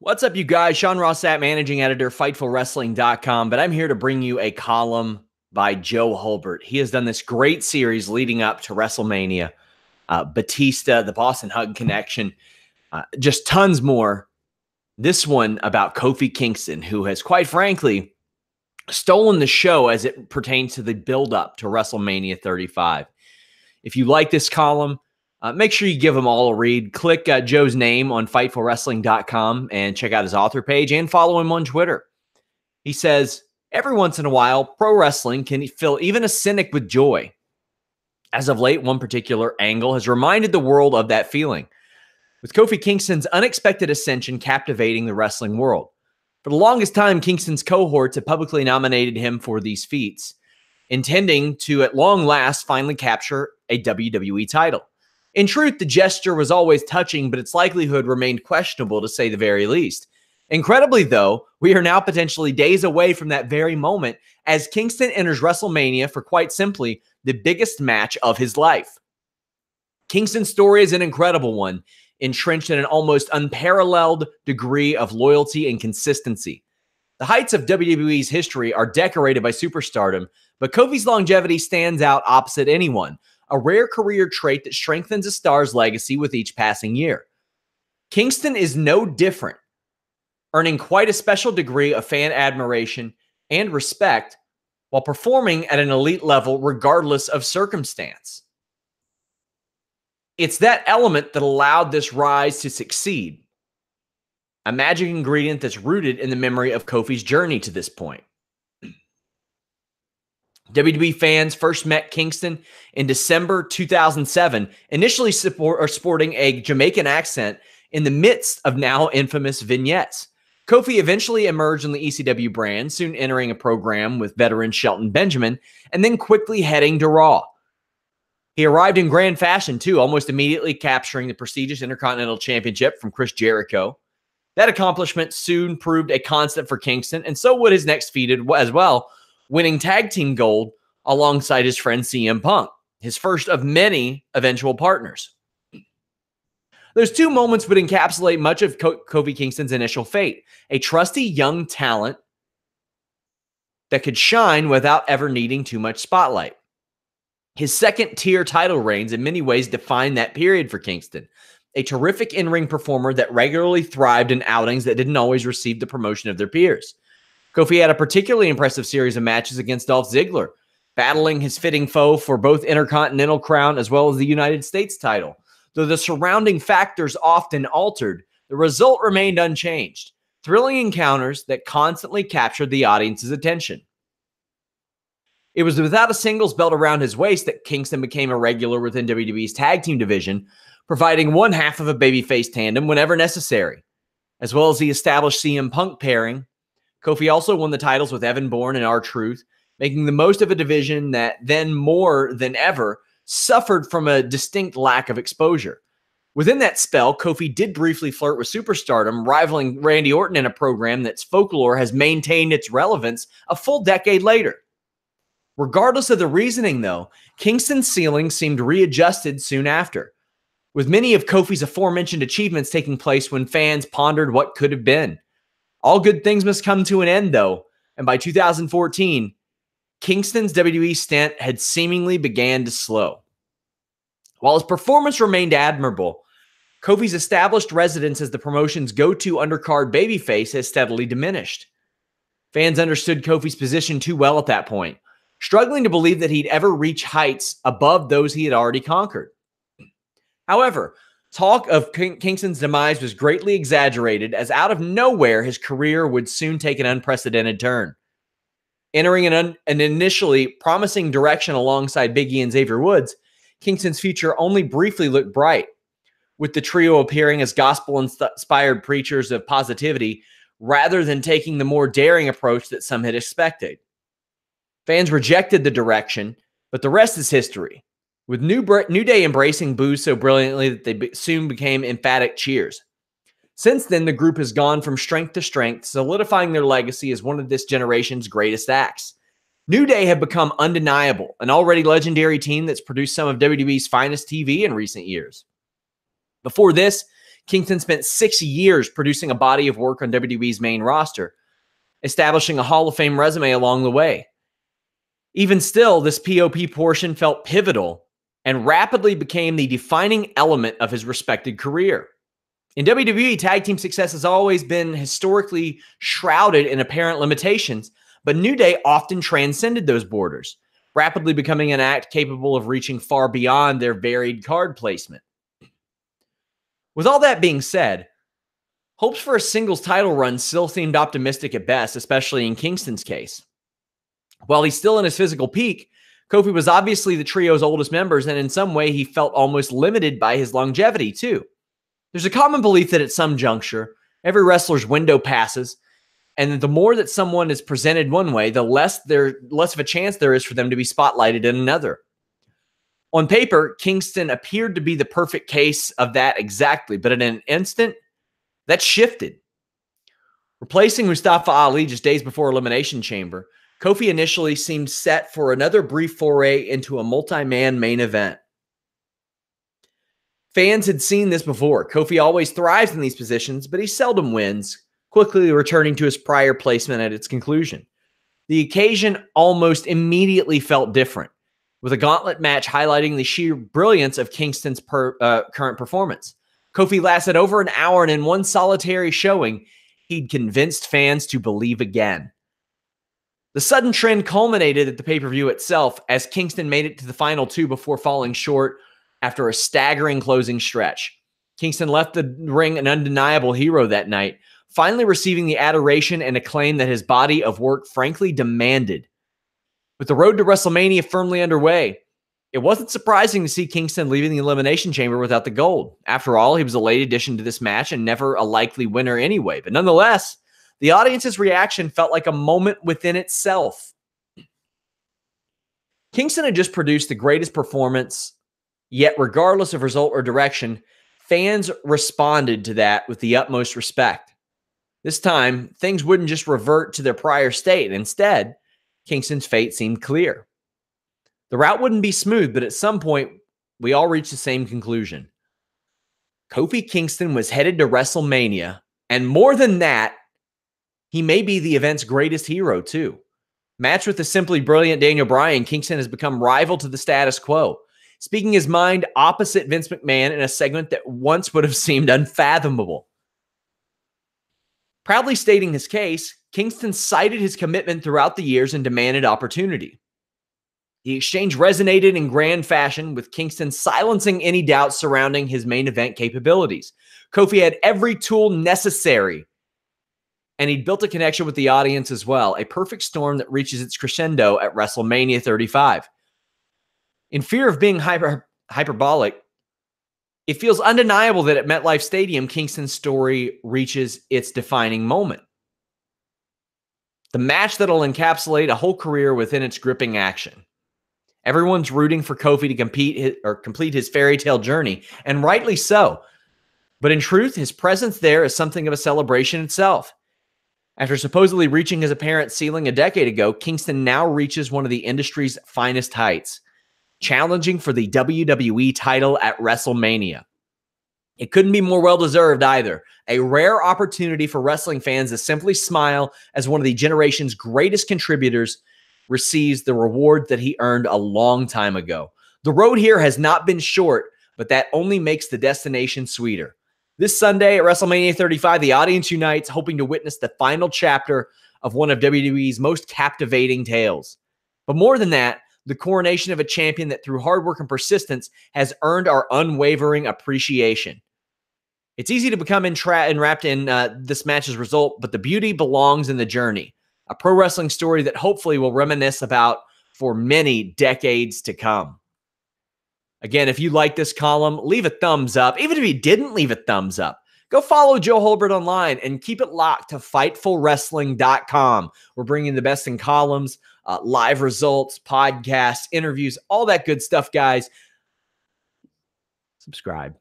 What's up, you guys? Sean Ross Sapp, managing editor, FightfulWrestling.com. But I'm here to bring you a column by Joe Hulbert. He has done this great series leading up to WrestleMania. Batista, the Boston Hug Connection, just tons more. This one about Kofi Kingston, who has, quite frankly, stolen the show as it pertains to the build-up to WrestleMania 35. If you like this column, make sure you give them all a read. Click Joe's name on FightfulWrestling.com and check out his author page and follow him on Twitter. He says, every once in a while, pro wrestling can fill even a cynic with joy. As of late, one particular angle has reminded the world of that feeling, with Kofi Kingston's unexpected ascension captivating the wrestling world. For the longest time, Kingston's cohorts have publicly nominated him for these feats, intending to, at long last, finally capture a WWE title. In truth, the gesture was always touching, but its likelihood remained questionable, to say the very least. Incredibly, though, we are now potentially days away from that very moment as Kingston enters WrestleMania for, quite simply, the biggest match of his life. Kingston's story is an incredible one, entrenched in an almost unparalleled degree of loyalty and consistency. The heights of WWE's history are decorated by superstardom, but Kofi's longevity stands out opposite anyone, a rare career trait that strengthens a star's legacy with each passing year. Kingston is no different, earning quite a special degree of fan admiration and respect while performing at an elite level regardless of circumstance. It's that element that allowed this rise to succeed, a magic ingredient that's rooted in the memory of Kofi's journey to this point. WWE fans first met Kingston in December 2007, initially sporting a Jamaican accent in the midst of now infamous vignettes. Kofi eventually emerged on the ECW brand, soon entering a program with veteran Shelton Benjamin, and then quickly heading to Raw. He arrived in grand fashion, too, almost immediately capturing the prestigious Intercontinental Championship from Chris Jericho. That accomplishment soon proved a constant for Kingston, and so would his next feat as well, winning tag team gold alongside his friend CM Punk, his first of many eventual partners. Those two moments would encapsulate much of Kofi Kingston's initial fate, a trusty young talent that could shine without ever needing too much spotlight. His second-tier title reigns in many ways defined that period for Kingston, a terrific in-ring performer that regularly thrived in outings that didn't always receive the promotion of their peers. Kofi had a particularly impressive series of matches against Dolph Ziggler, battling his fitting foe for both Intercontinental crown as well as the United States title. Though the surrounding factors often altered, the result remained unchanged. Thrilling encounters that constantly captured the audience's attention. It was without a singles belt around his waist that Kingston became a regular within WWE's tag team division, providing one half of a babyface tandem whenever necessary. As well as the established CM Punk pairing, Kofi also won the titles with Evan Bourne and R-Truth, making the most of a division that then more than ever suffered from a distinct lack of exposure. Within that spell, Kofi did briefly flirt with superstardom, rivaling Randy Orton in a program that's folklore has maintained its relevance a full decade later. Regardless of the reasoning, though, Kingston's ceiling seemed readjusted soon after, with many of Kofi's aforementioned achievements taking place when fans pondered what could have been. All good things must come to an end, though, and by 2014, Kingston's WWE stint had seemingly began to slow. While his performance remained admirable, Kofi's established residence as the promotion's go-to undercard babyface has steadily diminished. Fans understood Kofi's position too well at that point, struggling to believe that he'd ever reach heights above those he had already conquered. However, talk of Kingston's demise was greatly exaggerated, as out of nowhere his career would soon take an unprecedented turn. Entering an initially promising direction alongside Big E and Xavier Woods, Kingston's future only briefly looked bright, with the trio appearing as gospel-inspired preachers of positivity rather than taking the more daring approach that some had expected. Fans rejected the direction, but the rest is history, with New Day embracing boos so brilliantly that they soon became emphatic cheers. Since then, the group has gone from strength to strength, solidifying their legacy as one of this generation's greatest acts. New Day have become undeniable, an already legendary team that's produced some of WWE's finest TV in recent years. Before this, Kingston spent 6 years producing a body of work on WWE's main roster, establishing a Hall of Fame resume along the way. Even still, this POP portion felt pivotal and rapidly became the defining element of his respected career. In WWE, tag team success has always been historically shrouded in apparent limitations, but New Day often transcended those borders, rapidly becoming an act capable of reaching far beyond their varied card placement. With all that being said, hopes for a singles title run still seemed optimistic at best, especially in Kingston's case. While he's still in his physical peak, Kofi was obviously the trio's oldest members, and in some way he felt almost limited by his longevity too. There's a common belief that at some juncture, every wrestler's window passes, and the more that someone is presented one way, the less of a chance there is for them to be spotlighted in another. On paper, Kingston appeared to be the perfect case of that exactly, but in an instant, that shifted. Replacing Mustafa Ali just days before Elimination Chamber, Kofi initially seemed set for another brief foray into a multi-man main event. Fans had seen this before. Kofi always thrives in these positions, but he seldom wins, quickly returning to his prior placement at its conclusion. The occasion almost immediately felt different, with a gauntlet match highlighting the sheer brilliance of Kingston's current performance. Kofi lasted over an hour, and in one solitary showing, he'd convinced fans to believe again. The sudden trend culminated at the pay-per-view itself as Kingston made it to the final two before falling short after a staggering closing stretch. Kingston left the ring an undeniable hero that night, finally receiving the adoration and acclaim that his body of work frankly demanded. With the road to WrestleMania firmly underway, it wasn't surprising to see Kingston leaving the Elimination Chamber without the gold. After all, he was a late addition to this match and never a likely winner anyway. But nonetheless, the audience's reaction felt like a moment within itself. Kingston had just produced the greatest performance, yet regardless of result or direction, fans responded to that with the utmost respect. This time, things wouldn't just revert to their prior state. Instead, Kingston's fate seemed clear. The route wouldn't be smooth, but at some point, we all reached the same conclusion. Kofi Kingston was headed to WrestleMania, and more than that, he may be the event's greatest hero, too. Matched with the simply brilliant Daniel Bryan, Kingston has become rival to the status quo, speaking his mind opposite Vince McMahon in a segment that once would have seemed unfathomable. Proudly stating his case, Kingston cited his commitment throughout the years and demanded opportunity. The exchange resonated in grand fashion, with Kingston silencing any doubts surrounding his main event capabilities. Kofi had every tool necessary, and he'd built a connection with the audience as well, a perfect storm that reaches its crescendo at WrestleMania 35. In fear of being hyperbolic, it feels undeniable that at MetLife Stadium, Kingston's story reaches its defining moment. The match that'll encapsulate a whole career within its gripping action. Everyone's rooting for Kofi to complete his fairy tale journey, and rightly so. But in truth, his presence there is something of a celebration itself. After supposedly reaching his apparent ceiling a decade ago, Kingston now reaches one of the industry's finest heights, challenging for the WWE title at WrestleMania. It couldn't be more well-deserved either. A rare opportunity for wrestling fans to simply smile as one of the generation's greatest contributors receives the reward that he earned a long time ago. The road here has not been short, but that only makes the destination sweeter. This Sunday at WrestleMania 35, the audience unites, hoping to witness the final chapter of one of WWE's most captivating tales. But more than that, the coronation of a champion that through hard work and persistence has earned our unwavering appreciation. It's easy to become enwrapped in this match's result, but the beauty belongs in the journey. A pro wrestling story that hopefully will reminisce about for many decades to come. Again, if you like this column, leave a thumbs up. Even if you didn't leave a thumbs up, go follow Joe Hulbert online and keep it locked to FightfulWrestling.com. We're bringing the best in columns, live results, podcasts, interviews, all that good stuff, guys. Subscribe.